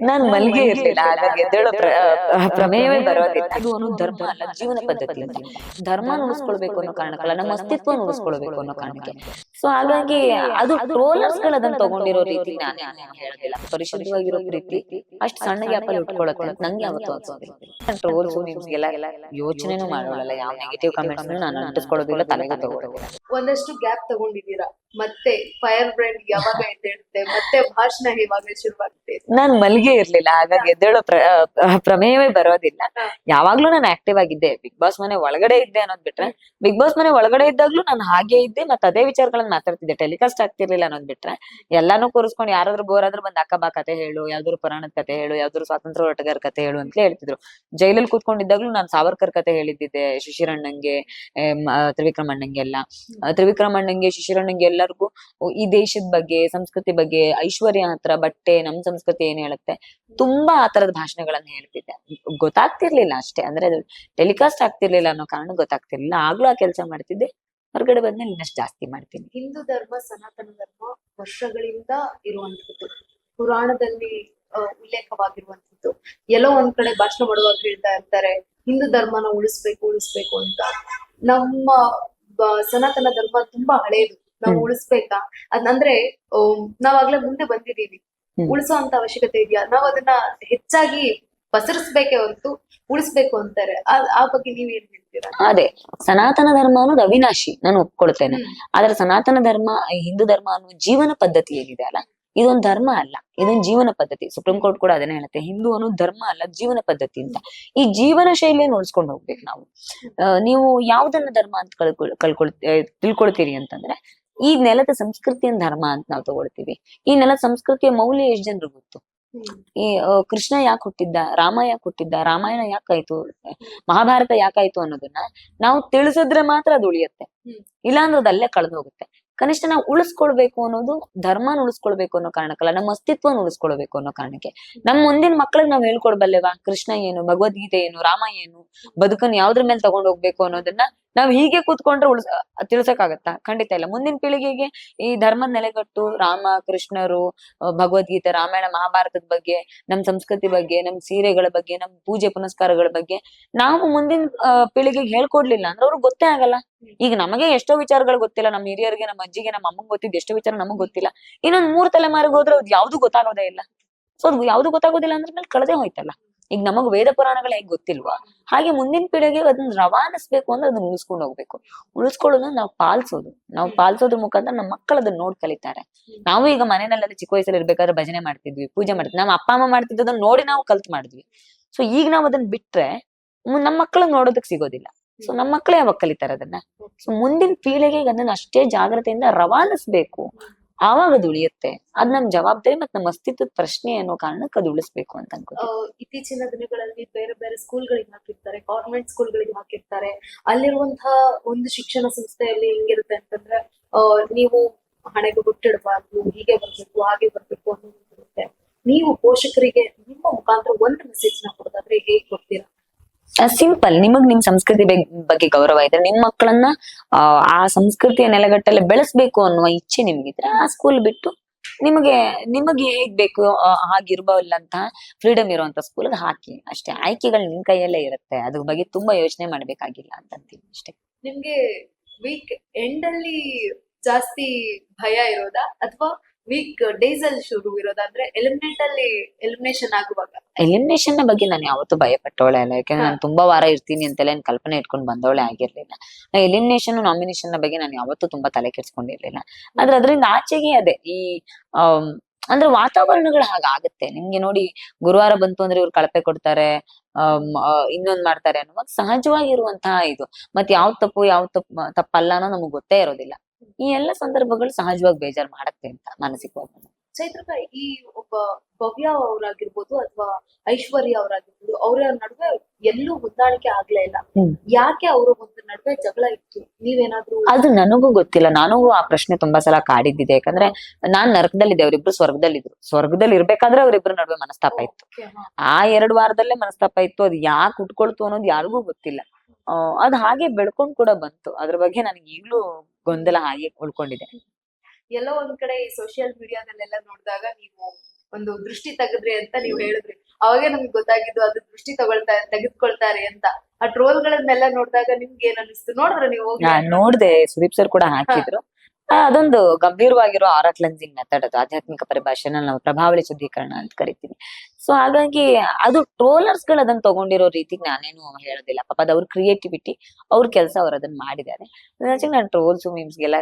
ನಾನು ಮಲ್ಗೆ ಇರ್ಲಿಲ್ಲ, ಹಾಗಾಗಿ ಎದ್ದೇಳೋ ಪ್ರಮೇಯವೇ ಬರೋದಿಲ್ಲ. ಇದು ಅನ್ನೋ ಧರ್ಮ ಅಲ್ಲ, ಜೀವನ ಪದ್ಧತಿ ಅಂತ. ಧರ್ಮ ಉಳಿಸ್ಕೊಳ್ಬೇಕು ಅನ್ನೋ ಕಾರಣಕ್ಕಲ್ಲ, ನಮ್ಮ ಅಸ್ತಿತ್ವ ಉಳಿಸ್ಕೊಳ್ಬೇಕು ಅನ್ನೋ ಕಾರಣಕ್ಕೆ. ಸೊ ಹಾಗಾಗಿ ಅದು ಟ್ರೋಲರ್ಸ್ ಗಳು ಅದನ್ನ ತಗೊಂಡಿರೋ ರೀತಿ ನಾನು ಹೇಳೋದಿಲ್ಲ. ಪರಿಶುದ್ಧವಾಗಿರೋ ಪ್ರೀತಿ ಅಷ್ಟು ಸಣ್ಣ ಗ್ಯಾಪ್ ಅಲ್ಲಿ ಉಟ್ಕೊಳ್ಳುತ್ತೆ ಅಂತ ನಂಗೆ ಯಾವತ್ತೂ ಅನ್ಸೋದಿಲ್ಲ. ಟ್ರೋಲ್ಸ್ ನಿಮ್ಗೆಲ್ಲ ಯೋಚನೆನೂ ಮಾಡೋಳಲ್ಲ, ಯಾವ ನೆಗೆಟಿವ್ ಕಮೆಂಟ್ಸ್ ನಾನು ಅಂಟಿಸ್ಕೊಳ್ಳೋದಿಲ್ಲ, ತಲೆಗೂ ತಗೊಳ್ಳೋದಿಲ್ಲ. ಒಂದಷ್ಟು ಗ್ಯಾಪ್ ತಗೊಂಡಿದ್ದೀರಾ, ಮತ್ತೆ ಫೈರ್ ಬ್ರ್ಯಾಂಡ್ ಯಾವಾಗ ಎದ್ದೇಳುತ್ತೆ, ಮತ್ತೆ ಭಾಷಣ ಯಾವಾಗ ಶುರುವಾಗುತ್ತೆ? ನಾನ್ ಮಲ್ಗೆ ಇರ್ಲಿಲ್ಲ, ಹಾಗಾಗಿ ಎದ್ದೇಳೋ ಪ್ರಮೇಯವೇ ಬರೋದಿಲ್ಲ. ಯಾವಾಗ್ಲೂ ನಾನು ಆಕ್ಟಿವ್ ಆಗಿದ್ದೆ. ಬಿಗ್ ಬಾಸ್ ಮನೆ ಒಳಗಡೆ ಇದ್ದೆ ಅನ್ನೋದ್ ಬಿಟ್ರೆ, ಬಿಗ್ ಬಾಸ್ ಮನೆ ಒಳಗಡೆ ಇದ್ದಾಗ್ಲೂ ನಾನು ಹಾಗೆ ಇದ್ದೆ, ಮತ್ತೆ ಅದೇ ವಿಚಾರಗಳನ್ನ ಮಾತಾಡ್ತಿದ್ದೆ. ಟೆಲಿಕಾಸ್ಟ್ ಆಗ್ತಿರ್ಲಿಲ್ಲ ಅನ್ನೋದ್ ಬಿಟ್ರೆ, ಎಲ್ಲಾನು ಕೂರಿಸ್ಕೊಂಡು ಯಾರಾದ್ರೂ ಬೋರ್ ಆದ್ರೂ ಬಂದ್ ಅಕ್ಕ ಬಾ ಕತೆ ಹೇಳು, ಯಾವ್ದಾದ್ರು ಪುರಾಣದ ಕತೆ ಹೇಳು, ಯಾವ್ದಾದ್ರು ಸ್ವಾತಂತ್ರ್ಯ ಹೋರಾಟಗಾರ ಕತೆ ಹೇಳು ಅಂತ ಹೇಳ್ತಿದ್ರು. ಜೈಲಲ್ಲಿ ಕೂತ್ಕೊಂಡಿದ್ದಾಗ್ಲೂ ನಾನು ಸಾವರ್ಕರ್ ಕತೆ ಹೇಳಿದ್ದೆ, ಶಿಶಿರಣ್ಣಂಗೆ, ತ್ರಿವಿಕ್ರಮಣ್ಣಂಗೆಲ್ಲ. ತ್ರಿವಿಕ್ರಮಣ್ಣಂಗೆ, ಶಿಶಿರಣ್ಣಂಗೆ ಎಲ್ಲರಿಗೂ ಈ ದೇಶದ ಬಗ್ಗೆ, ಸಂಸ್ಕೃತಿ ಬಗ್ಗೆ, ಐಶ್ವರ್ಯ ಹತ್ರ ಬಟ್ಟೆ, ನಮ್ ಸಂಸ್ಕೃತಿ ಏನ್ ಹೇಳುತ್ತೆ, ತುಂಬಾ ಆ ತರದ ಭಾಷಣಗಳನ್ನ ಹೇಳ್ತಿದ್ದೆ. ಗೊತ್ತಾಗ್ತಿರ್ಲಿಲ್ಲ ಅಷ್ಟೇ, ಅಂದ್ರೆ ಅದು ಟೆಲಿಕಾಸ್ಟ್ ಆಗ್ತಿರ್ಲಿಲ್ಲ ಅನ್ನೋ ಕಾರಣ ಗೊತ್ತಾಗ್ತಿರ್ಲಿಲ್ಲ. ಆಗ್ಲೂ ಆ ಕೆಲಸ ಮಾಡ್ತಿದ್ದೆ. ಹೊರಗಡೆ ಬಂದ್ಮೇಲೆ ಇನ್ನಷ್ಟು ಜಾಸ್ತಿ ಮಾಡ್ತೀನಿ. ಹಿಂದೂ ಧರ್ಮ, ಸನಾತನ ಧರ್ಮ ವರ್ಷಗಳಿಂದ ಇರುವಂತದ್ದು, ಪುರಾಣದಲ್ಲಿ ಉಲ್ಲೇಖವಾಗಿರುವಂತದ್ದು. ಎಲ್ಲೋ ಒಂದ್ ಕಡೆ ಭಾಷಣ ಮಾಡುವಾಗ ಹೇಳ್ತಾ ಇರ್ತಾರೆ, ಹಿಂದೂ ಧರ್ಮನ ಉಳಿಸ್ಬೇಕು ಅಂತ. ನಮ್ಮ ಸನಾತನ ಧರ್ಮ ತುಂಬಾ ಹಳೇದು, ನಾವು ಉಳಿಸ್ಬೇಕಾ? ಅದಂದ್ರೆ ನಾವಾಗ್ಲೇ ಮುಂದೆ ಬಂದಿದೀವಿ, ಉಳಿಸೋ ಅಂತ ಅವಶ್ಯಕತೆ ಇದೆಯಾ? ನಾವ್ ಅದನ್ನ ಹೆಚ್ಚಾಗಿ ಪಸರಿಸ್ಬೇಕೆ ಹೊರತು ಉಳಿಸ್ಬೇಕು ಅಂತಾರೆ. ಆ ಬಗ್ಗೆ ನೀವ್ ಏನ್ ಹೇಳ್ತೀರಾ? ಅದೇ, ಸನಾತನ ಧರ್ಮ ಅನ್ನೋದು ಅವಿನಾಶಿ, ನಾನು ಒಪ್ಕೊಳ್ತೇನೆ. ಆದ್ರೆ ಸನಾತನ ಧರ್ಮ, ಹಿಂದೂ ಧರ್ಮ ಅನ್ನೋ ಜೀವನ ಪದ್ಧತಿ ಏನಿದೆ ಅಲ್ಲ, ಇದೊಂದು ಧರ್ಮ ಅಲ್ಲ, ಇದೊಂದು ಜೀವನ ಪದ್ಧತಿ. ಸುಪ್ರೀಂ ಕೋರ್ಟ್ ಕೂಡ ಅದನ್ನೇ ಹೇಳುತ್ತೆ, ಹಿಂದೂ ಅನ್ನೋದು ಧರ್ಮ ಅಲ್ಲ, ಜೀವನ ಪದ್ಧತಿ ಅಂತ. ಈ ಜೀವನ ಶೈಲಿಯನ್ನು ಉಳಿಸ್ಕೊಂಡು ಹೋಗ್ಬೇಕು ನಾವು. ನೀವು ಯಾವ್ದನ್ನ ಧರ್ಮ ಅಂತ ತಿಳ್ಕೊಳ್ತೀರಿ ಅಂತಂದ್ರೆ, ಈ ನೆಲದ ಸಂಸ್ಕೃತಿಯನ್ನ ಧರ್ಮ ಅಂತ ನಾವು ತಗೊಳ್ತೀವಿ. ಈ ನೆಲದ ಸಂಸ್ಕೃತಿಯ ಮೌಲ್ಯ ಎಷ್ಟು ಜನರು ಗೊತ್ತು? ಈ ಕೃಷ್ಣ ಯಾಕೆ ಹುಟ್ಟಿದ್ದ, ರಾಮ ಯಾಕೆ ಹುಟ್ಟಿದ್ದ, ರಾಮಾಯಣ ಯಾಕಾಯ್ತು, ಮಹಾಭಾರತ ಯಾಕಾಯ್ತು ಅನ್ನೋದನ್ನ ನಾವು ತಿಳಿಸಿದ್ರೆ ಮಾತ್ರ ಅದು ಉಳಿಯುತ್ತೆ. ಇಲ್ಲಾಂದ್ರೆ ಅದು ಅಲ್ಲೇ ಕಳೆದು ಹೋಗುತ್ತೆ. ಕನಿಷ್ಠ ನಾವು ಉಳಿಸ್ಕೊಳ್ಬೇಕು ಅನ್ನೋದು, ಧರ್ಮನ ಉಳಿಸ್ಕೊಳ್ಬೇಕು ಅನ್ನೋ ಕಾರಣಕ್ಕಲ್ಲ, ನಮ್ಮ ಅಸ್ತಿತ್ವನ ಉಳಿಸ್ಕೊಳ್ಬೇಕು ಅನ್ನೋ ಕಾರಣಕ್ಕೆ. ನಮ್ಮ ಮುಂದಿನ ಮಕ್ಳಿಗೆ ನಾವ್ ಹೇಳ್ಕೊಡ್ಬಲ್ಲೆವಾ, ಕೃಷ್ಣ ಏನು, ಭಗವದ್ಗೀತೆ ಏನು, ರಾಮ ಏನು, ಬದುಕನ್ನು ಯಾವ್ದ್ರ ಮೇಲೆ ತಗೊಂಡ್ ಹೋಗ್ಬೇಕು ಅನ್ನೋದನ್ನ ನಾವ್ ಹೀಗೆ ಕೂತ್ಕೊಂಡ್ರೆ ತಿಳ್ಸಕ್ಕಾಗತ್ತಾ? ಖಂಡಿತ ಇಲ್ಲ. ಮುಂದಿನ ಪೀಳಿಗೆಗೆ ಈ ಧರ್ಮದ ನೆಲೆಗಟ್ಟು, ರಾಮ ಕೃಷ್ಣರು, ಭಗವದ್ಗೀತೆ, ರಾಮಾಯಣ, ಮಹಾಭಾರತದ ಬಗ್ಗೆ, ನಮ್ ಸಂಸ್ಕೃತಿ ಬಗ್ಗೆ, ನಮ್ ಸೀರೆಗಳ ಬಗ್ಗೆ, ನಮ್ ಪೂಜೆ ಪುನಸ್ಕಾರಗಳ ಬಗ್ಗೆ ನಾವು ಮುಂದಿನ ಪೀಳಿಗೆಗೆ ಹೇಳ್ಕೊಡ್ಲಿಲ್ಲ ಅಂದ್ರೆ ಅವ್ರಿಗೆ ಗೊತ್ತೇ ಆಗಲ್ಲ. ಈಗ ನಮಗೆ ಎಷ್ಟೋ ವಿಚಾರಗಳು ಗೊತ್ತಿಲ್ಲ, ನಮ್ಮ ಹಿರಿಯರಿಗೆ, ನಮ್ಮ ಅಜ್ಜಿಗೆ, ನಮ್ಮ ಅಮ್ಮಂಗೆ ಗೊತ್ತಿದ್ದು ಎಷ್ಟೋ ವಿಚಾರ ನಮಗ್ ಗೊತ್ತಿಲ್ಲ. ಇನ್ನೊಂದ್ 3 ತಲೆಮಾರಿಗೆ ಹೋದ್ರೆ ಅದು ಯಾವ್ದು ಗೊತ್ತಾಗೋದೇ ಇಲ್ಲ. ಸೊ ಅದು ಯಾವ್ದು ಗೊತ್ತಾಗೋದಿಲ್ಲ ಅಂದ್ರೆ ಮೇಲೆ ಕಳೆದೇ ಹೋಯ್ತಲ್ಲ. ಈಗ ನಮಗ್ ವೇದ ಪುರಾಣಗಳು ಹೇಗ್ ಗೊತ್ತಿಲ್ವಾ, ಹಾಗೆ ಮುಂದಿನ ಪೀಳಿಗೆಗೆ ಅದನ್ನ ರವಾನಿಸ್ಬೇಕು ಅಂದ್ರೆ ಅದನ್ನ ಉಳಿಸ್ಕೊಂಡು ಹೋಗ್ಬೇಕು. ಉಳಿಸ್ಕೊಳ್ಳೋದನ್ನ ನಾವು ಪಾಲಿಸೋದ್ರ ಮುಖಾಂತರ ನಮ್ಮ ಮಕ್ಕಳು ಅದನ್ನ ನೋಡ್ ಕಲಿತಾರೆ. ನಾವು ಈಗ ಮನೆಯಲ್ಲೆಲ್ಲ ಚಿಕ್ಕ ವಯಸ್ಸಲ್ಲಿ ಇರ್ಬೇಕಾದ್ರೆ ಭಜನೆ ಮಾಡ್ತಿದ್ವಿ, ಪೂಜೆ ಮಾಡ್ತಿದ್ವಿ, ನಮ್ಮ ಅಪ್ಪ ಅಮ್ಮ ಮಾಡ್ತಿದ್ದದನ್ನ ನೋಡಿ ನಾವು ಕಲ್ತ್ ಮಾಡಿದ್ವಿ. ಸೊ ಈಗ ನಾವ್ ಅದನ್ನ ಬಿಟ್ರೆ ನಮ್ಮ ಮಕ್ಕಳಿಗೆ ನೋಡೋದಕ್ ಸಿಗೋದಿಲ್ಲ. ಸೊ ನಮ್ಮ ಮಕ್ಕಳೇ ಯಾವಾಗ ಕಲಿತಾರೆ ಅದನ್ನ? ಸೊ ಮುಂದಿನ ಪೀಳಿಗೆಗೆ ಅದನ್ನ ಅಷ್ಟೇ ಜಾಗ್ರತೆಯಿಂದ ರವಾನಿಸ್ಬೇಕು, ಆವಾಗ ಅದು ಉಳಿಯುತ್ತೆ. ಅದ್ ನಮ್ ಜವಾಬ್ದಾರಿ ಮತ್ತೆ ನಮ್ಮ ಅಸ್ತಿತ್ವದ ಪ್ರಶ್ನೆ ಅನ್ನೋ ಕಾರಣಕ್ಕೆ ಅದು ಉಳಿಸ್ಬೇಕು ಅಂತ ಅನ್ಕೋತೀನಿ. ಇತ್ತೀಚಿನ ದಿನಗಳಲ್ಲಿ ಬೇರೆ ಬೇರೆ ಸ್ಕೂಲ್ಗಳಿಗೆ ಹಾಕಿರ್ತಾರೆ, ಗವರ್ಮೆಂಟ್ ಸ್ಕೂಲ್ಗಳಿಗೆ ಹಾಕಿರ್ತಾರೆ. ಅಲ್ಲಿರುವಂತಹ ಒಂದು ಶಿಕ್ಷಣ ಸಂಸ್ಥೆಯಲ್ಲಿ ಹೆಂಗಿರುತ್ತೆ ಅಂತಂದ್ರೆ, ನೀವು ಹಣೆಗೆ ಗುಟ್ಟಿಡಬಾರ್ದು, ಹೀಗೆ ಬರ್ಬೇಕು, ಹಾಗೆ ಬರ್ಬೇಕು ಅನ್ನೋದಿರುತ್ತೆ. ನೀವು ಪೋಷಕರಿಗೆ ನಿಮ್ಮ ಮುಖಾಂತರ ಒಂದು ಮೆಸೇಜ್ ನ ಕೊಡೋದಾದ್ರೆ ಹೇಗೆ ಕೊಡ್ತೀರಾ? ಸಿಂಪಲ್, ನಿಮಗ್ ನಿಮ್ ಸಂಸ್ಕೃತಿ ಬಗ್ಗೆ ಗೌರವ ಇದ್ರೆ, ನಿಮ್ ಮಕ್ಕಳನ್ನ ಆ ಸಂಸ್ಕೃತಿಯ ನೆಲೆಗಟ್ಟಲ್ಲಿ ಬೆಳೆಸ್ಬೇಕು ಅನ್ನುವ ಇಚ್ಛೆ ನಿಮ್ಗಿದ್ರೆ, ಆ ಸ್ಕೂಲ್ ಬಿಟ್ಟು ನಿಮಗೆ ಹೇಗ್ ಬೇಕು ಹಾಗಿರ್ಬಲ್ಲಂತ ಫ್ರೀಡಮ್ ಇರುವಂತ ಸ್ಕೂಲ್ ಹಾಕಿ ಅಷ್ಟೇ. ಆಯ್ಕೆಗಳು ನಿಮ್ ಕೈಯಲ್ಲೇ ಇರುತ್ತೆ, ಅದ್ರ ಬಗ್ಗೆ ತುಂಬಾ ಯೋಚನೆ ಮಾಡ್ಬೇಕಾಗಿಲ್ಲ ಅಂತೀನಿ ಅಷ್ಟೇ. ನಿಮ್ಗೆ ವೀಕ್ ಎಂಡ್ ಅಲ್ಲಿ ಜಾಸ್ತಿ ಭಯ ಇರೋದಾ, ಅಥವಾ ವೀಕ್ ಡೇಸ್ ಅಲ್ಲಿ ಶುರು ಇರೋದಾ? ಅಂದ್ರೆ ಎಲಿಮಿನೇಷನ್ ಆಗುವಾಗ. ಎಲಿಮಿನೇಷನ್ ಬಗ್ಗೆ ನಾನು ಯಾವತ್ತೂ ಭಯ ಪಟ್ಟೋಳೆ ಅಲ್ಲ, ಯಾಕಂದ್ರೆ ನಾನು ತುಂಬಾ ವಾರ ಇರ್ತೀನಿ ಅಂತೆಲ್ಲ ಕಲ್ಪನೆ ಇಟ್ಕೊಂಡು ಬಂದವಳೆ ಆಗಿರ್ಲಿಲ್ಲ. ಎಲಿಮಿನೇಷನ್, ನಾಮಿನೇಷನ್ ಬಗ್ಗೆ ನಾನು ಯಾವತ್ತೂ ತುಂಬಾ ತಲೆ ಕೆಡ್ಸ್ಕೊಂಡಿರ್ಲಿಲ್ಲ. ಆದ್ರೆ ಅದರಿಂದ ಆಚೆಗೆ ಅದೇ ಈ ಅಂದ್ರೆ ವಾತಾವರಣಗಳು ಹಾಗಾಗತ್ತೆ. ನಿಮ್ಗೆ ನೋಡಿ, ಗುರುವಾರ ಬಂತು ಅಂದ್ರೆ ಇವ್ರು ಕಳಪೆ ಕೊಡ್ತಾರೆ, ಇನ್ನೊಂದ್ ಮಾಡ್ತಾರೆ ಅನ್ನುವಾಗ ಸಹಜವಾಗಿರುವಂತಹ ಇದು. ಮತ್ತೆ ಯಾವ್ ತಪ್ಪಲ್ಲ ಅನ್ನೋ ನಮಗ್ ಗೊತ್ತೇ ಇರೋದಿಲ್ಲ. ಈ ಎಲ್ಲ ಸಂದರ್ಭಗಳು ಸಹಜವಾಗಿ ಬೇಜಾರ್ ಮಾಡತ್ತೆ ಅಂತ ಮಾನಸಿಕವಾಗಿ. ಚೈತ್ರಕ, ಈ ಒಬ್ಬ ಭವ್ಯ ಅವರಾಗಿರ್ಬೋದು ಅಥವಾ ಐಶ್ವರ್ಯ ಅವರಾಗಿರ್ಬೋದು, ಅವರ ನಡುವೆ ಎಲ್ಲೂ ಹೊಂದಾಣಿಕೆ ಆಗ್ಲೇ ಇಲ್ಲ. ಯಾಕೆ ಅವರು ಒಂದು ನಡುವೆ ಜಗಳ ಇತ್ತು? ನೀವೇನಾದ್ರೂ? ಅದು ನನಗೂ ಗೊತ್ತಿಲ್ಲ. ನನಗೂ ಆ ಪ್ರಶ್ನೆ ತುಂಬಾ ಸಲ ಕಾಡಿದ್ದಿದೆ. ಯಾಕಂದ್ರೆ ನಾನ್ ನರಕದಲ್ಲಿದ್ದೆ, ಅವ್ರಿಬ್ರು ಸ್ವರ್ಗದಲ್ಲಿದ್ರು. ಸ್ವರ್ಗದಲ್ಲಿ ಇರ್ಬೇಕಾದ್ರೆ ಅವ್ರಿಬ್ರು ನಡುವೆ ಮನಸ್ತಾಪ ಇತ್ತು. ಆ 2 ವಾರದಲ್ಲೇ ಮನಸ್ತಾಪ ಇತ್ತು. ಅದು ಯಾಕೆ ಉಟ್ಕೊಳ್ತು ಅನ್ನೋದು ಯಾರಿಗೂ ಗೊತ್ತಿಲ್ಲ. ಅದ್ ಹಾಗೆ ಬೆಳ್ಕೊಂಡ್ ಕೂಡ ಬಂತು. ಅದ್ರ ಬಗ್ಗೆ ನನಗೆ ಈಗ್ಲೂ ಗೊಂದಲ ಹಾಗೆ ಉಳ್ಕೊಂಡಿದೆ. ಎಲ್ಲೋ ಒಂದ್ ಕಡೆ ಈ ಸೋಷಿಯಲ್ ಮೀಡಿಯಾದಲ್ಲೆಲ್ಲ ನೋಡಿದಾಗ ನೀವು ಒಂದು ದೃಷ್ಟಿ ತೆಗೆದ್ರಿ ಅಂತ ನೀವು ಹೇಳಿದ್ರಿ. ಅವಾಗೆ ನಮ್ಗೆ ಗೊತ್ತಾಗಿದ್ದು ಅದು ದೃಷ್ಟಿ ತೆಗೆದುಕೊಳ್ತಾರೆ ಅಂತ. ಆ ಟ್ರೋಲ್ ಗಳನ್ನೆಲ್ಲ ನೋಡಿದಾಗ ನಿಮ್ಗೆ ಏನ್ ಅನಿಸ್ತು? ನೋಡಿದ್ರೆ ನೀವು ಹೋಗಿ? ನಾನ್ ನೋಡ್ದೆ, ಸುದೀಪ್ ಸರ್ ಕೂಡ ಹಾಕಿದ್ರು. ಅದೊಂದು ಗಂಭೀರವಾಗಿರೋ ಆರಾ ಕ್ಲೆನ್ಸಿಂಗ್ ಮೆಥಡ್, ಅದು ಆಧ್ಯಾತ್ಮಿಕ ಪರಿಭಾಷೆನಲ್ಲಿ ನಾವು ಪ್ರಭಾವಳಿ ಶುದ್ಧೀಕರಣ ಅಂತ ಕರಿತೀವಿ. ಸೊ ಹಾಗಾಗಿ ಅದು ಟ್ರೋಲರ್ಸ್ ಗಳು ಅದನ್ನ ತಗೊಂಡಿರೋ ರೀತಿಗೆ ನಾನೇನು ಹೇಳೋದಿಲ್ಲ. ಪಾಪ ಅದು ಅವ್ರ ಕ್ರಿಯೇಟಿವಿಟಿ, ಅವ್ರ ಕೆಲಸ, ಅವ್ರು ಅದನ್ನ ಮಾಡಿದ್ದಾರೆ. ನಾನು ಟ್ರೋಲ್ಸ್ ಮೀಮ್ಸ್ಗೆಲ್ಲ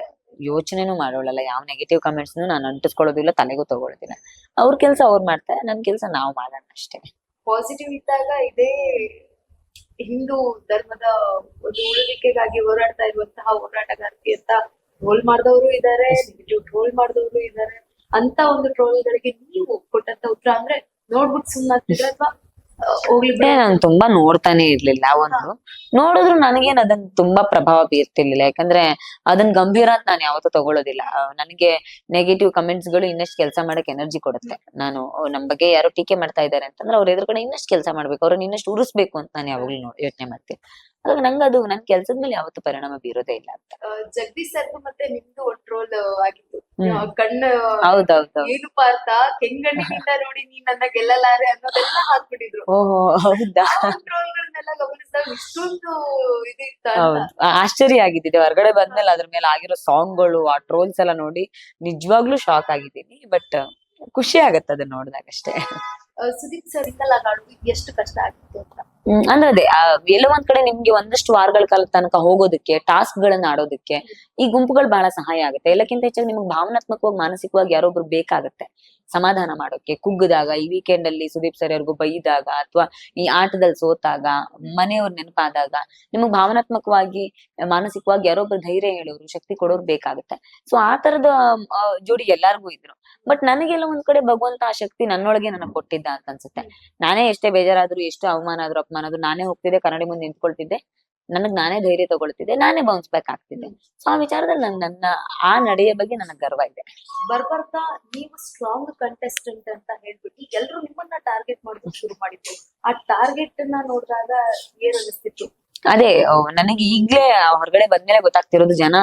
ಯೋಚನೆನೂ ಮಾಡೋಳಲ್ಲ. ಯಾವ ನೆಗೆಟಿವ್ ಕಮೆಂಟ್ಸ್ ನಾನು ಅಂಟಿಸ್ಕೊಳ್ಳೋದಿಲ್ಲ, ತಲೆಗೂ ತಗೊಳ್ಳೋದಿಲ್ಲ. ಅವ್ರ ಕೆಲಸ ಅವ್ರು ಮಾಡ್ತಾರೆ, ನನ್ ಕೆಲಸ ನಾವು ಮಾಡೋಣ ಅಷ್ಟೇ. ಪಾಸಿಟಿವ್ ಇದ್ದಾಗ ಇದೇ ಹಿಂದೂ ಧರ್ಮದ ಒಂದು ಉಳಿವಿಕೆಗಾಗಿ ಹೋರಾಡ್ತಾ ಇರುವಂತಹ ಹೋರಾಟಗಾರ್ತಿ ಅಂತ ಟ್ರೋಲ್ ಮಾಡಿದವರು ಇದ್ದಾರೆ, ನೆಗೆಟಿವ್ ಟ್ರೋಲ್ ಮಾಡಿದವರು ಇದ್ದಾರೆ. ಅಂತ ಒಂದು ಟ್ರೋಲ್ಗಳಿಗೆ ನೀವು ಕೊಟ್ಟಂತ ಉತ್ತರ ಅಂದ್ರೆ ನೋಡ್ಬಿಟ್ಟು ಸುಮ್ಮನಾಗ್ತಿದ್ರ ಅಥವಾ ಹೋಗ್ಲಿ ಬಿಡಿ? ನಾನು ತುಂಬಾ ನೋಡ್ತಾನೆ ಇರ್ಲಿಲ್ಲ. ಒಂದು ನೋಡಿದ್ರು ನನಗೇನ್ ಅದನ್ನ ತುಂಬಾ ಪ್ರಭಾವ ಬೀರ್ತಿರ್ಲಿಲ್ಲ. ಯಾಕಂದ್ರೆ ಅದನ್ನ ಗಂಭೀರ ಅಂತ ನಾನು ಯಾವತ್ತೂ ತಗೊಳ್ಳೋದಿಲ್ಲ. ನನಗೆ ನೆಗೆಟಿವ್ ಕಮೆಂಟ್ಸ್ ಗಳು ಇನ್ನಷ್ಟು ಕೆಲಸ ಮಾಡಕ್ ಎನರ್ಜಿ ಕೊಡುತ್ತೆ. ನಾನು ನಮ್ ಬಗ್ಗೆ ಯಾರೋ ಟೀಕೆ ಮಾಡ್ತಾ ಇದ್ದಾರೆ ಅಂತಂದ್ರೆ ಅವ್ರ ಎದುರುಗಡೆ ಇನ್ನಷ್ಟು ಕೆಲಸ ಮಾಡ್ಬೇಕು, ಅವ್ರನ್ನ ಇನ್ನಷ್ಟು ಉರಿಸ್ಬೇಕು ಅಂತ ನಾನು ಯಾವಾಗ್ಲೂ ಯೋಚನೆ ಮಾಡ್ತೀನಿ. ಅದಾಗ ನಂಗೆ ಅದು ನನ್ ಕೆಲ್ಸದ ಮೇಲೆ ಯಾವತ್ತೂ ಪರಿಣಾಮ ಬೀರೋದೇ ಇಲ್ಲ ಅಂತ. ಜಗದೀಶ್ ಸರ್ದು ಮತ್ತೆ ನಿಮ್ದು ಒಂದು ಟ್ರೋಲ್ ಆಗಿತ್ತು. ಕಣ್ಣು ಹೌದೌದು. ಏನು ಪಾರ್ಥ ಕೆಂಗಣ್ಣಿನಿಂದ ನೋಡಿ ನೀ ನನ್ನ ಗೆಲ್ಲಲಾರೆ ಅನ್ನೋದೆಲ್ಲ ಹಾಕ್ಬಿಟ್ಟಿದ್ರು. ಓಹೋ, ಹೌದಾ? ಟ್ರೋಲ್ ಗಳನ್ನೆಲ್ಲ ಗಮನಿಸಿದಾಗ ಇಷ್ಟೊಂದು ಇದಿತ್ತ ಹೌದು, ಆಶ್ಚರ್ಯ ಆಗಿದ್ದಿದೆ. ಹೊರಗಡೆ ಬಂದ್ಮೇಲೆ ಅದ್ರ ಮೇಲೆ ಆಗಿರೋ ಸಾಂಗ್ಗಳು, ಆ ಟ್ರೋಲ್ಸ್ ಎಲ್ಲ ನೋಡಿ ನಿಜವಾಗ್ಲೂ ಶಾಕ್ ಆಗಿದ್ದೀನಿ. ಬಟ್ ಖುಷಿ ಆಗತ್ತೆ ಅದನ್ನ ನೋಡಿದಾಗ ಅಷ್ಟೇ. ಸುದೀಪ್ ಸರ್ ಇಂದಲ್ಲ ಎಷ್ಟು ಕಷ್ಟ ಆಗಿತ್ತು ಅಂತ? ಅಂದ್ರೆ ಅದೇ, ಎಲ್ಲೋ ಒಂದ್ ಕಡೆ ನಿಮ್ಗೆ ಒಂದಷ್ಟು ವಾರಗಳ ಕಾಲ ತನಕ ಹೋಗೋದಕ್ಕೆ, ಟಾಸ್ಕ್ ಗಳನ್ನ ಆಡೋದಕ್ಕೆ ಈ ಗುಂಪುಗಳು ಬಹಳ ಸಹಾಯ ಆಗುತ್ತೆ. ಎಲ್ಲಕ್ಕಿಂತ ಹೆಚ್ಚಾಗಿ ನಿಮ್ಗೆ ಭಾವನಾತ್ಮಕವಾಗಿ, ಮಾನಸಿಕವಾಗಿ ಯಾರೊಬ್ರು ಬೇಕಾಗತ್ತೆ ಸಮಾಧಾನ ಮಾಡೋಕೆ. ಕುಗ್ಗದಾಗ, ಈ ವೀಕೆಂಡ್ ಅಲ್ಲಿ ಸುದೀಪ್ ಸರ್ ಯಾರಿಗೂ ಬೈದಾಗ, ಅಥವಾ ಈ ಆಟದಲ್ಲಿ ಸೋತಾಗ, ಮನೆಯವ್ರ ನೆನಪಾದಾಗ, ನಿಮಗ್ ಭಾವನಾತ್ಮಕವಾಗಿ, ಮಾನಸಿಕವಾಗಿ ಯಾರೊಬ್ರು ಧೈರ್ಯ ಹೇಳೋರು, ಶಕ್ತಿ ಕೊಡೋರು ಬೇಕಾಗುತ್ತೆ. ಸೊ ಆ ತರದ ಜೋಡಿ ಎಲ್ಲಾರ್ಗೂ ಇದ್ರು. ಬಟ್ ನನಗೆಲ್ಲ ಒಂದ್ ಕಡೆ ಭಗವಂತ ಆ ಶಕ್ತಿ ನನ್ನೊಳಗೆ ನನಗ್ ಕೊಟ್ಟಿದ್ದ ಅಂತ ಅನ್ಸುತ್ತೆ. ನಾನೇ ಎಷ್ಟೇ ಬೇಜಾರಾದ್ರು, ಎಷ್ಟು ಅವಮಾನ ಆದ್ರೂ, ಅಪಮಾನ ಆದ್ರೂ ನಾನೇ ಹೋಗ್ತಿದ್ದೆ, ಕನ್ನಡಿ ಮುಂದೆ ನಿಂತ್ಕೊಳ್ತಿದ್ದೆ, ನನಗ್ ನಾನೇ ಧೈರ್ಯ ತಗೊಳ್ತಿದ್ದೆ, ನಾನೇ ಬೌನ್ಸ್ ಬ್ಯಾಕ್ ಆಗ್ತಿದ್ದೆ. ಸೊ ಆ ವಿಚಾರದಲ್ಲಿ ನನ್ನ ಆ ನಡೆಯ ಬಗ್ಗೆ ನನಗ್ ಗರ್ವ ಇದೆ. ಬರ್ಬರ್ತಾ ನೀವು ಸ್ಟ್ರಾಂಗ್ ಕಂಟೆಸ್ಟೆಂಟ್ ಅಂತ ಹೇಳ್ಬಿಟ್ಟು ಎಲ್ರು ನಿಮ್ಮನ್ನ ಟಾರ್ಗೆಟ್ ಮಾಡೋದು ಶುರು ಮಾಡಿದ್ರು. ಆ ಟಾರ್ಗೆಟ್ ನ ನೋಡಿದಾಗ ಏನ್ ಅನಿಸ್ತಿತ್ತು? ಅದೇ, ನನಗೆ ಈಗ್ಲೇ ಹೊರಗಡೆ ಬಂದ್ಮೇಲೆ ಗೊತ್ತಾಗ್ತಿರೋದು, ಜನ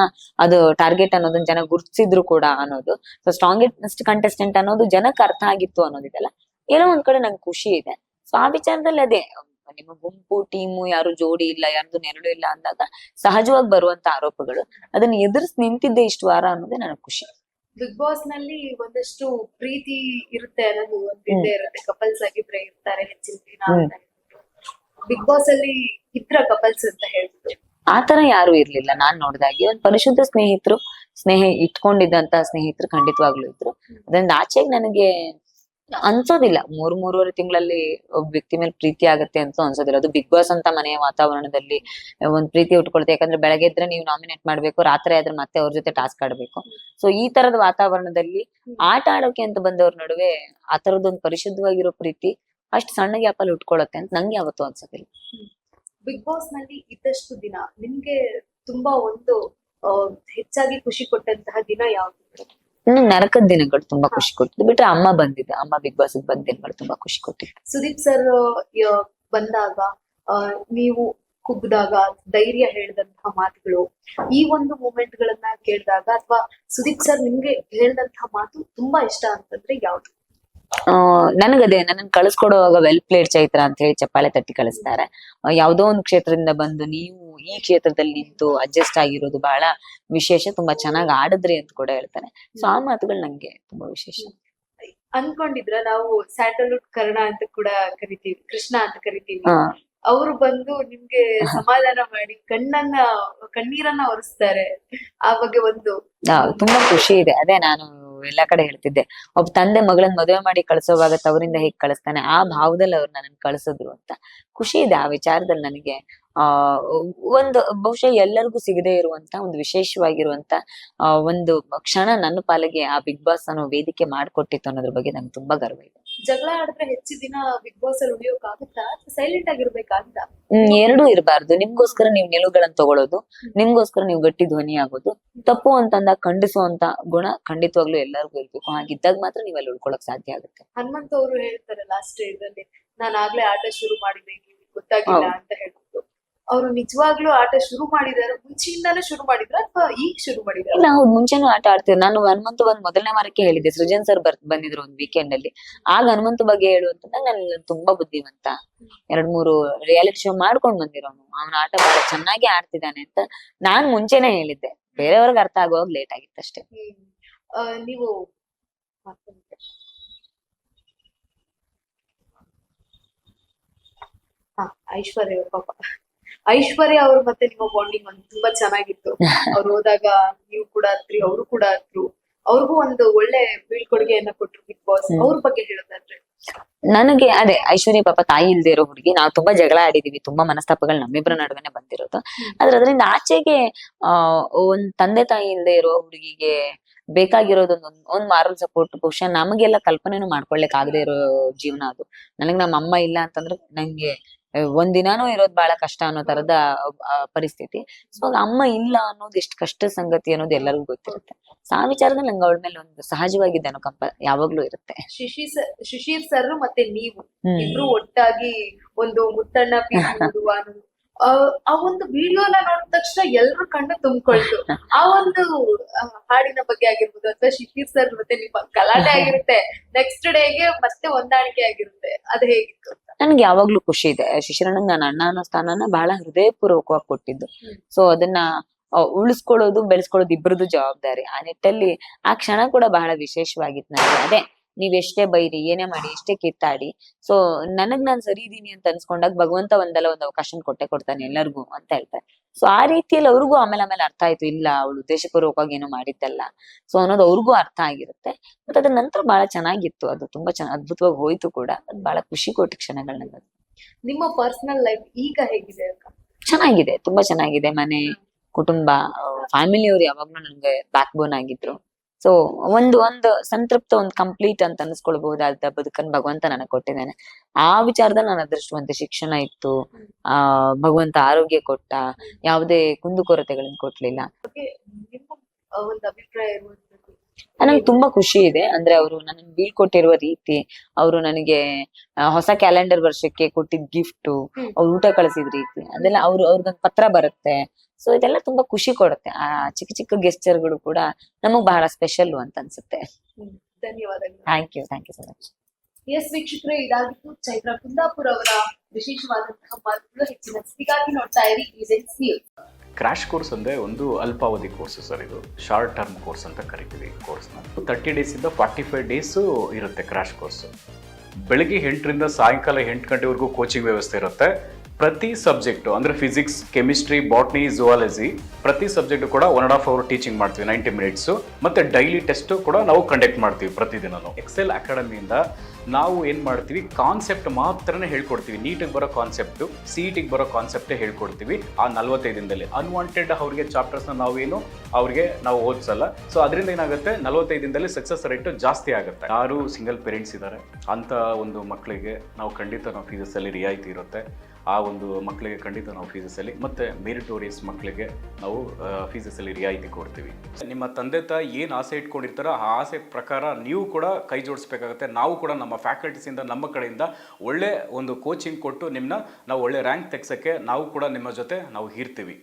ಅದು ಟಾರ್ಗೆಟ್ ಅನ್ನೋದನ್ನ ಜನ ಗುರ್ತಿಸಿದ್ರು ಕೂಡ ಅನ್ನೋದು. ಸೊ ಸ್ಟ್ರಾಂಗೆಸ್ಟ್ ಕಂಟೆಸ್ಟೆಂಟ್ ಅನ್ನೋದು ಜನಕ್ಕೆ ಅರ್ಥ ಆಗಿತ್ತು ಅನ್ನೋದಿದೆಲ್ಲ ಏನೋ ಒಂದ್ ಕಡೆ ನಂಗೆ ಖುಷಿ ಇದೆ. ಸೊ ಆ ವಿಚಾರದಲ್ಲಿ ಅದೇ, ನಿಮ್ಮ ಗುಂಪು, ಟೀಮು, ಯಾರು ಜೋಡಿ ಇಲ್ಲ, ಯಾರ್ದು ನೆರಳು ಇಲ್ಲ ಅಂದಾಗ ಸಹಜವಾಗಿ ಬರುವಂತ ಆರೋಪಗಳು, ಅದನ್ನ ಎದುರಿಸಿ ನಿಂತಿದ್ದೆ ಇಷ್ಟು ವಾರ ಅನ್ನೋದೇ ನನಗೆ ಖುಷಿ. ಬಿಗ್ ಬಾಸ್ ನಲ್ಲಿ ಒಂದಷ್ಟು ಪ್ರೀತಿ ಇರುತ್ತೆ ಅನ್ನೋದು ಒಂದಿದ್ದೇ ಇರುತ್ತೆ. ಕಪಲ್ಸ್ ಆಗಿದ್ರೆ ಇರ್ತಾರೆ ಹೆಚ್ಚಿನ ದಿನ ಅಂತ ಹೇಳ್ಬಿಟ್ಟು. ಬಿಗ್ ಬಾಸ್ ಅಲ್ಲಿ ಇದ್ರ ಕಪಲ್ಸ್ ಅಂತ ಹೇಳ್ಬಿಟ್ಟು ಆತರ ಯಾರು ಇರ್ಲಿಲ್ಲ ನಾನ್ ನೋಡ್ದಾಗೆ. ಒಂದ್ ಪರಿಶುದ್ಧ ಸ್ನೇಹಿತರು, ಸ್ನೇಹ ಇಟ್ಕೊಂಡಿದ್ದಂತ ಸ್ನೇಹಿತರು ಖಂಡಿತವಾಗ್ಲೂ ಇದ್ರು. ಅದರಿಂದ ಆಚೆಗೆ ನನಗೆ ಅನ್ಸೋದಿಲ್ಲ, ಮೂರುವರೆ ತಿಂಗಳಲ್ಲಿ ಒಬ್ಬ ವ್ಯಕ್ತಿ ಮೇಲೆ ಪ್ರೀತಿ ಆಗತ್ತೆ ಅಂತ ಅನ್ಸೋದಿಲ್ಲ. ಅದು ಬಿಗ್ ಬಾಸ್ ಅಂತ ಮನೆಯ ವಾತಾವರಣದಲ್ಲಿ ಒಂದ್ ಪ್ರೀತಿ ಉಟ್ಕೊಳ್ತೆ. ಯಾಕಂದ್ರೆ ಬೆಳಗ್ಗೆ ಇದ್ರೆ ನೀವು ನಾಮಿನೇಟ್ ಮಾಡ್ಬೇಕು, ರಾತ್ರಿ ಆದ್ರೆ ಮತ್ತೆ ಅವ್ರ ಜೊತೆ ಟಾಸ್ಕ್ ಆಡ್ಬೇಕು. ಸೊ ಈ ತರದ ವಾತಾವರಣದಲ್ಲಿ ಆಟ ಆಡೋಕೆ ಅಂತ ಬಂದವ್ರ ನಡುವೆ ಆ ತರದೊಂದು ಪರಿಶುದ್ಧವಾಗಿರೋ ಪ್ರೀತಿ ಅಷ್ಟ್ ಸಣ್ಣ ಗ್ಯಾಪ್ ಅಲ್ಲಿ ಉಟ್ಕೊಳತ್ತೆ ಅಂತ ನಂಗೆ ಯಾವತ್ತೂ ಅನ್ಸೋದಿಲ್ಲ. ಬಿಗ್ ಬಾಸ್ ನಲ್ಲಿ ಇದ್ದಷ್ಟು ದಿನ ನಿಮ್ಗೆ ತುಂಬಾ ಒಂದು ಹೆಚ್ಚಾಗಿ ಖುಷಿ ಕೊಟ್ಟಂತಹ ದಿನ ಯಾವ್ದು? ನರಕದ ದಿನಗಳು ತುಂಬಾ ಖುಷಿ ಕೊಟ್ಟಿದ್ದು. ಬಿಟ್ರೆ ಅಮ್ಮ ಬಂದಿದ್ದೆ, ಅಮ್ಮ ಬಿಗ್ ಬಾಸ್ ಬಂದ ದಿನಗಳು ತುಂಬಾ ಖುಷಿ ಕೊಟ್ಟಿದ್ದು. ಸುದೀಪ್ ಸರ್ ಬಂದಾಗ ನೀವು ಕುಗ್ದಾಗ ಧೈರ್ಯ ಹೇಳಿದಂತಹ ಮಾತುಗಳು, ಈ ಒಂದು ಮೂಮೆಂಟ್ ಗಳನ್ನ ಕೇಳಿದಾಗ ಅಥವಾ ಸುದೀಪ್ ಸರ್ ನಿಮ್ಗೆ ಹೇಳಿದಂತಹ ಮಾತು ತುಂಬಾ ಇಷ್ಟ ಅಂತಂದ್ರೆ ಯಾವ್ದು? ನನಗದೇ, ನನ್ನನ್ನು ಕಳಿಸ್ಕೊಡುವಾಗ ವೆಲ್ ಪ್ಲೇಡ್ ಚೈತ್ರ ಅಂತ ಹೇಳಿ ಚಪ್ಪಾಳೆ ತಟ್ಟಿ ಕಳಿಸ್ತಾರೆ. ಯಾವ್ದೋ ಒಂದು ಕ್ಷೇತ್ರದಿಂದ ಬಂದು ನೀವು ಈ ಕ್ಷೇತ್ರದಲ್ಲಿ ನಿಂತು ಅಡ್ಜಸ್ಟ್ ಆಗಿರೋದು ಬಹಳ ವಿಶೇಷ, ತುಂಬಾ ಚೆನ್ನಾಗಿ ಆಡಿದ್ರಿ ಅಂತ ಕೂಡ ಹೇಳ್ತಾನೆ. ಸೊ ಆ ಮಾತುಗಳು ನಂಗೆ ತುಂಬಾ ವಿಶೇಷ. ಅನ್ಕೊಂಡಿದ್ರ ನಾವು ಸ್ಯಾಂಡಲ್ವುಡ್ ಕರ್ಣ ಅಂತ ಕೂಡ ಕರಿತೀವಿ, ಕೃಷ್ಣ ಅಂತ ಕರಿತೀವಿ, ಅವರು ಬಂದು ನಿಮ್ಗೆ ಸಮಾಧಾನ ಮಾಡಿ ಕಣ್ಣೀರನ್ನ ಒರೆಸ್ತಾರೆ, ಆ ಬಗ್ಗೆ ಒಂದು ತುಂಬಾ ಖುಷಿ ಇದೆ. ಅದೇ ನಾನು ಎಲ್ಲಾ ಕಡೆ ಹೇಳ್ತಿದ್ದೆ, ಒಬ್ಬ ತಂದೆ ಮಗಳನ್ನ ಮದುವೆ ಮಾಡಿ ಕಳ್ಸೋವಾಗ ತವರಿಂದ ಹೇಗ್ ಕಳಿಸ್ತಾನೆ, ಆ ಭಾವದಲ್ಲಿ ಅವ್ರು ನನ್ನನ್ನು ಕಳ್ಸಿದ್ರು ಅಂತ ಖುಷಿ ಇದೆ. ಆ ವಿಚಾರದಲ್ಲಿ ನನಗೆ ಒಂದು ಬಹುಶಃ ಎಲ್ಲರಿಗೂ ಸಿಗದೆ ಇರುವಂತ ಒಂದು ವಿಶೇಷವಾಗಿರುವಂತ ಒಂದು ಕ್ಷಣ ನನ್ನ ಪಾಲಿಗೆ ಆ ಬಿಗ್ ಬಾಸ್ ಅನ್ನೋ ವೇದಿಕೆ ಮಾಡ್ಕೊಟ್ಟಿತ್ತು ಅನ್ನೋದ್ರ ಬಗ್ಗೆ ನಂಗೆ ತುಂಬಾ ಗರ್ವ ಇದೆ. ಜಗಳ ಆಡಿದ್ರೆ ಹೆಚ್ಚು ದಿನ ಬಿಗ್ ಬಾಸ್ ಅಲ್ಲಿ ಉಳಿಯೋಕಾಗುತ್ತಾ, ಸೈಲೆಂಟ್ ಆಗಿರ್ಬೇಕಾಗ್ತಾ? ಎರಡೂ ಇರಬಾರ್ದು. ನಿಮ್ಗೋಸ್ಕರ ನೀವು ನಿಲುವುಗಳನ್ನ ತಗೊಳ್ಳೋದು, ನಿಮ್ಗೋಸ್ಕರ ನೀವು ಗಟ್ಟಿ ಧ್ವನಿ ಆಗೋದು, ತಪ್ಪು ಅಂತಂದಾಗ ಖಂಡಿಸುವಂತ ಗುಣ ಖಂಡಿತವಾಗ್ಲೂ ಎಲ್ಲರಿಗೂ ಇರ್ಬೇಕು. ಹಾಗಿದ್ದಾಗ ಮಾತ್ರ ನೀವು ಅಲ್ಲಿ ಉಳ್ಕೊಳಕ್ ಸಾಧ್ಯ ಆಗುತ್ತೆ. ಹನುಮಂತ್ ಅವರು ಹೇಳ್ತಾರೆ ಲಾಸ್ಟ್ ಇದ್ರಲ್ಲಿ, ನಾನು ಆಗ್ಲೇ ಆಟ ಶುರು ಮಾಡಿದ್ದೆ, ಗೊತ್ತಾಗಿಲ್ಲ ಅಂತ ಹೇಳ್ಬಿಟ್ಟು. ಅವರು ನಿಜವಾಗ್ಲೂ ಆಟ ಶುರು ಮಾಡಿದಾರೆ, ಮುಂಚೆಯಿಂದಾನೇ ಶುರು ಮಾಡಿದ್ರ ಅಥವಾ ಈಗ ಶುರು ಮಾಡಿದಾರ? ಇಲ್ಲ, ಹೌದು, ಮುಂಚೆನೂ ಆಟ ಆಡ್ತಿದ್ರು. ನಾನು ಹನುಮಂತು ಬಂದ್ ಮೊದಲನೇ ವಾರಕ್ಕೆ ಹೇಳಿದ್ದೆ, ಸೃಜನ್ ಸರ್ ಬಂದಿದ್ರು ಒಂದ್ ವೀಕೆಂಡ್ ಅಲ್ಲಿ. ಆಗ ಹನುಮಂತು ಬಗ್ಗೆ ಹೇಳು ಅಂತಂದಾಗ ನಾನು ತುಂಬಾ ಬುದ್ಧಿವಂತ, 2-3 ರಿಯಾಲಿಟಿ ಶೋ ಮಾಡ್ಕೊಂಡ್ ಬಂದಿರೋನು, ಅವನ ಆಟ ಬಹಳ ಚೆನ್ನಾಗಿ ಆಡ್ತಿದ್ದಾನೆ ಅಂತ ನಾನ್ ಮುಂಚೆನೆ ಹೇಳಿದ್ದೆ. ಬೇರೆಯವ್ರಿಗೆ ಅರ್ಥ ಆಗುವಾಗ ಲೇಟ್ ಆಗಿತ್ತು ಅಷ್ಟೇ. ನೀವು ಐಶ್ವರ್ಯ ಪಾಪ, ಐಶ್ವರ್ಯ ಅವ್ರು ಮತ್ತೆ ನಿಮ್ಮ ಬಾಂಡಿಂಗ್ ಒಂದು ತುಂಬಾ ಚೆನ್ನಾಗಿತ್ತು. ಅವ್ರು ಹೋದಾಗ ನೀವು ಕೂಡ ಹತ್ರಿ, ಅವರು ಕೂಡ ಹತ್ರು, ಅವ್ರಿಗೂ ಒಂದು ಒಳ್ಳೆ ಬೀಳ್ಕೊಡುಗೆಯನ್ನ ಕೊಟ್ರು ಬಿಗ್ ಬಾಸ್. ಅವ್ರ ಬಗ್ಗೆ ಹೇಳೋದಾದ್ರೆ ನನಗೆ ಅದೇ ಐಶ್ವರ್ಯ ಪಾಪ ತಾಯಿ ಇಲ್ದೇ ಇರೋ ಹುಡುಗಿ. ನಾವು ತುಂಬಾ ಜಗಳ ಆಡಿದೀವಿ, ತುಂಬಾ ಮನಸ್ತಾಪಗಳು ನಮ್ಮಿಬ್ಬರ ನಡುವೆನೆ ಬಂದಿರೋದು. ಆದ್ರೆ ಅದರಿಂದ ಆಚೆಗೆ ಒಂದ್ ತಂದೆ ತಾಯಿ ಇಲ್ದೇ ಇರೋ ಹುಡುಗಿಗೆ ಬೇಕಾಗಿರೋದೊಂದ್ ಮಾರಲ್ ಸಪೋರ್ಟ್ ಬಹುಶಃ ನಮಗೆಲ್ಲ ಕಲ್ಪನೆನೂ ಮಾಡ್ಕೊಳ್ಲಿಕ್ ಆಗದೆ ಇರೋ ಜೀವನ ಅದು. ನನಗ್ ನಮ್ಮ ಅಮ್ಮ ಇಲ್ಲ ಅಂತಂದ್ರೆ ನಂಗೆ ಒಂದಿನಾನೂ ಇರೋದ್ ಬಹಳ ಕಷ್ಟ ಅನ್ನೋ ತರದ ಪರಿಸ್ಥಿತಿ. ಸೊ ಅಮ್ಮ ಇಲ್ಲ ಅನ್ನೋದು ಎಷ್ಟು ಕಷ್ಟ ಸಂಗತಿ ಅನ್ನೋದು ಎಲ್ಲರಿಗೂ ಗೊತ್ತಿರುತ್ತೆ. ಸೊ ಆ ವಿಚಾರದಲ್ಲಿ ನಂಗೆ ಅವಳ ಮೇಲೆ ಒಂದು ಸಹಜವಾಗಿದ್ದ ಅನುಕಂಪ ಯಾವಾಗ್ಲೂ ಇರುತ್ತೆ. ಶಿಶಿರ್ ಸರ್ ಮತ್ತೆ ನೀವು ಇಬ್ರು ಒಟ್ಟಾಗಿ ಒಂದು ಮುತ್ತಣ್ಣ ಆ ಒಂದು ವಿಡಿಯೋನ ನೋಡಿದ ತಕ್ಷಣ ಎಲ್ರು ಕಣ್ಣು ತುಂಬಿಕೊಳ್ತು. ಆ ಒಂದು ಹಾಡಿನ ಬಗ್ಗೆ ಆಗಿರ್ಬೋದು ಅಥವಾ ಶಿಶಿರ್ ಸರ್ ಮತ್ತೆ ನಿಮ್ಮ ಗಲಾಟೆ ಆಗಿರುತ್ತೆ, ನೆಕ್ಸ್ಟ್ ಡೇಗೆ ಮತ್ತೆ ಹೊಂದಾಣಿಕೆ ಆಗಿರುತ್ತೆ, ಅದು ಹೇಗಿತ್ತು? ನನ್ಗೆ ಯಾವಾಗ್ಲೂ ಖುಷಿ ಇದೆ. ಶಿಶಿರಣ್ಣಂಗ್ ನಾನು ಅಣ್ಣ ಅನ್ನೋ ಸ್ಥಾನನ ಬಹಳ ಹೃದಯಪೂರ್ವಕವಾಗಿ ಕೊಟ್ಟಿದ್ದು. ಸೊ ಅದನ್ನ ಉಳಿಸ್ಕೊಳ್ಳೋದು ಬೆಳೆಸ್ಕೊಳ್ಳೋದು ಇಬ್ಬರದು ಜವಾಬ್ದಾರಿ. ಆ ನಿಟ್ಟಲ್ಲಿ ಆ ಕ್ಷಣ ಕೂಡ ಬಹಳ ವಿಶೇಷವಾಗಿತ್ತು ನನಗೆ. ಅದೇ, ನೀವ್ ಎಷ್ಟೇ ಬೈರಿ, ಏನೇ ಮಾಡಿ, ಎಷ್ಟೇ ಕಿತ್ತಾಡಿ, ಸೊ ನಾನ್ ಸರಿ ಇದೀನಿ ಅಂತ ಅನ್ಸ್ಕೊಂಡಾಗ ಭಗವಂತ ಒಂದಲ್ಲ ಒಂದ್ ಅವಕಾಶ ಕೊಡ್ತಾನೆ ಎಲ್ಲರಿಗೂ ಅಂತ ಹೇಳ್ತಾರೆ. ಸೊ ಆ ರೀತಿಯಲ್ಲಿ ಅವ್ರಿಗೂ ಆಮೇಲೆ ಅರ್ಥ ಆಯ್ತು, ಇಲ್ಲ ಅವಳು ಉದ್ದೇಶಪೂರ್ವಕವಾಗಿ ಏನು ಮಾಡಿದ್ದಲ್ಲ ಸೊ ಅನ್ನೋದು ಅವ್ರಿಗೂ ಅರ್ಥ ಆಗಿರುತ್ತೆ. ಮತ್ತೆ ಅದ್ರ ನಂತರ ಬಹಳ ಚೆನ್ನಾಗಿತ್ತು, ಅದು ತುಂಬಾ ಅದ್ಭುತವಾಗಿ ಹೋಯ್ತು ಕೂಡ. ಅದು ಬಹಳ ಖುಷಿ ಕೊಟ್ಟ ಕ್ಷಣಗಳು ನನಗೆ. ನಿಮ್ಮ ಪರ್ಸನಲ್ ಲೈಫ್ ಈಗ ಹೇಗಿದೆ ಅಕ್ಕ? ಚೆನ್ನಾಗಿದೆ, ತುಂಬಾ ಚೆನ್ನಾಗಿದೆ. ಮನೆ, ಕುಟುಂಬ, ಫ್ಯಾಮಿಲಿಯವ್ರು ಯಾವಾಗ್ಲೂ ನನ್ಗೆ ಬ್ಯಾಕ್ ಬೋನ್ ಆಗಿದ್ರು. ಸೊ ಒಂದು ಸಂತೃಪ್ತ, ಒಂದು ಕಂಪ್ಲೀಟ್ ಅಂತ ಅನ್ಸ್ಕೊಳ್ಬಹುದಾದ ಬದುಕನ್ನು ಭಗವಂತ ನನಗೆ ಕೊಟ್ಟಿದ್ದಾನೆ. ಆ ವಿಚಾರದಲ್ಲಿ ನಾನು ಅದೃಷ್ಟವಂತೆ. ಶಿಕ್ಷಣ ಇತ್ತು, ಭಗವಂತ ಆರೋಗ್ಯ ಕೊಟ್ಟ, ಯಾವುದೇ ಕುಂದುಕೊರತೆಗಳನ್ನ ಕೊಡ್ಲಿಲ್ಲ. ಒಂದು ಅಭಿಪ್ರಾಯ ನನಗೆ ತುಂಬಾ ಖುಷಿ ಇದೆ. ಅಂದ್ರೆ ಅವರು ನನಗೆ ಬೀಳ್ಕೊಟ್ಟಿರುವ ರೀತಿ, ಅವರು ನನಗೆ ಹೊಸ ಕ್ಯಾಲೆಂಡರ್ ವರ್ಷಕ್ಕೆ ಕೊಟ್ಟಿದ್ ಗಿಫ್ಟ್, ಅವ್ರು ಊಟ ಕಳಿಸಿದ ರೀತಿ, ಅದೆಲ್ಲ ಅವ್ರಿಗೊಂದು ಪತ್ರ ಬರುತ್ತೆ. ಸೊ ಇದೆಲ್ಲ ತುಂಬಾ ಖುಷಿ ಕೊಡುತ್ತೆ. ಆ ಚಿಕ್ಕ ಚಿಕ್ಕ ಗೆಸ್ಚರ್ಗಳು ಕೂಡ ನಮಗ್ ಬಹಳ ಸ್ಪೆಷಲ್ ಅಂತ ಅನ್ಸುತ್ತೆ. ಧನ್ಯವಾದಗಳು. Thank you so much. Yes ವೀಕ್ಷಕರೇ, ಇದಾಗಿತ್ತು ಚೈತ್ರಾ ಕುಂದಾಪುರ್ ಅವರ ವಿಶೇಷವಾದಂತಹ ಮಾತುಗಳು. ಹೆಚ್ಚಿನ ಸುದ್ದಿಗಾಗಿ ನೋಡ್ತಾ ಇರಿ ಏಜೆನ್ಸ್ ನ್ಯೂಸ್. ಕ್ರ್ಯಾಶ್ ಕೋರ್ಸ್ ಅಂದರೆ ಒಂದು ಅಲ್ಪಾವಧಿ ಕೋರ್ಸ್ ಸರ್. ಇದು ಶಾರ್ಟ್ ಟರ್ಮ್ ಕೋರ್ಸ್ ಅಂತ ಕರಿತೀವಿ ಈ ಕೋರ್ಸ್ನ. 30 ಡೇಸಿಂದ 45 ಡೇಸು ಇರುತ್ತೆ ಕ್ರ್ಯಾಶ್ ಕೋರ್ಸು. ಬೆಳಗ್ಗೆ 8ರಿಂದ ಸಾಯಂಕಾಲ 8 ಗಂಟೆವರೆಗೂ ಕೋಚಿಂಗ್ ವ್ಯವಸ್ಥೆ ಇರುತ್ತೆ. ಪ್ರತಿ ಸಬ್ಜೆಕ್ಟು ಅಂದರೆ ಫಿಸಿಕ್ಸ್, ಕೆಮಿಸ್ಟ್ರಿ, ಬಾಟ್ನಿ, ಝುವಾಲಜಿ ಪ್ರತಿ ಸಬ್ಜೆಕ್ಟು ಕೂಡ 1.5 ಅವರ್ ಟೀಚಿಂಗ್ ಮಾಡ್ತೀವಿ, 90 ಮಿನಿಟ್ಸು. ಮತ್ತು ಡೈಲಿ ಟೆಸ್ಟು ಕೂಡ ನಾವು ಕಂಡಕ್ಟ್ ಮಾಡ್ತೀವಿ ಪ್ರತಿದಿನನೂ. ಎಕ್ಸೆಲ್ ಅಕಾಡೆಮಿಯಿಂದ ನಾವು ಏನು ಮಾಡ್ತೀವಿ, ಕಾನ್ಸೆಪ್ಟ್ ಮಾತ್ರನೇ ಹೇಳ್ಕೊಡ್ತೀವಿ. ನೀಟಿಗೆ ಬರೋ ಕಾನ್ಸೆಪ್ಟು, CETಗೆ ಬರೋ ಕಾನ್ಸೆಪ್ಟೇ ಹೇಳ್ಕೊಡ್ತೀವಿ ಆ 45 ದಿನದಲ್ಲಿ. ಅನ್ವಾಂಟೆಡ್ ಅವರಿಗೆ ಚಾಪ್ಟರ್ಸ್ನ ನಾವು ಓದಿಸಲ್ಲ. ಸೊ ಅದರಿಂದ ಏನಾಗುತ್ತೆ, 45 ದಿನದಲ್ಲಿ ಸಕ್ಸಸ್ ರೇಟು ಜಾಸ್ತಿ ಆಗುತ್ತೆ. ಯಾರು ಸಿಂಗಲ್ ಪೇರೆಂಟ್ಸ್ ಇದ್ದಾರೆ ಅಂಥ ಒಂದು ಮಕ್ಕಳಿಗೆ ನಾವು ಖಂಡಿತ ಫೀಸಸ್ಸಲ್ಲಿ ರಿಯಾಯಿತಿ ಇರುತ್ತೆ. ಆ ಒಂದು ಮಕ್ಕಳಿಗೆ ಖಂಡಿತ ನಾವು ಫೀಸಸ್ಸಲ್ಲಿ, ಮತ್ತು ಮೆರಿಟೋರಿಯಸ್ ಮಕ್ಕಳಿಗೆ ನಾವು ಫೀಸಸ್ಸಲ್ಲಿ ರಿಯಾಯಿತಿ ಕೊಡ್ತೀವಿ. ನಿಮ್ಮ ತಂದೆ ತಾಯಿ ಏನು ಆಸೆ ಇಟ್ಕೊಂಡಿರ್ತಾರೋ ಆ ಆಸೆ ಪ್ರಕಾರ ನೀವು ಕೂಡ ಕೈ ಜೋಡಿಸ್ಬೇಕಾಗುತ್ತೆ. ನಾವು ಕೂಡ ನಮ್ಮ ಫ್ಯಾಕಲ್ಟೀಸಿಂದ, ನಮ್ಮ ಕಡೆಯಿಂದ ಒಳ್ಳೆ ಒಂದು ಕೋಚಿಂಗ್ ಕೊಟ್ಟು ನಾವು ಒಳ್ಳೆ ರ್ಯಾಂಕ್ ತೆಗ್ಸೋಕ್ಕೆ ನಾವು ಕೂಡ ನಿಮ್ಮ ಜೊತೆ ನಾವು ಇರ್ತೀವಿ.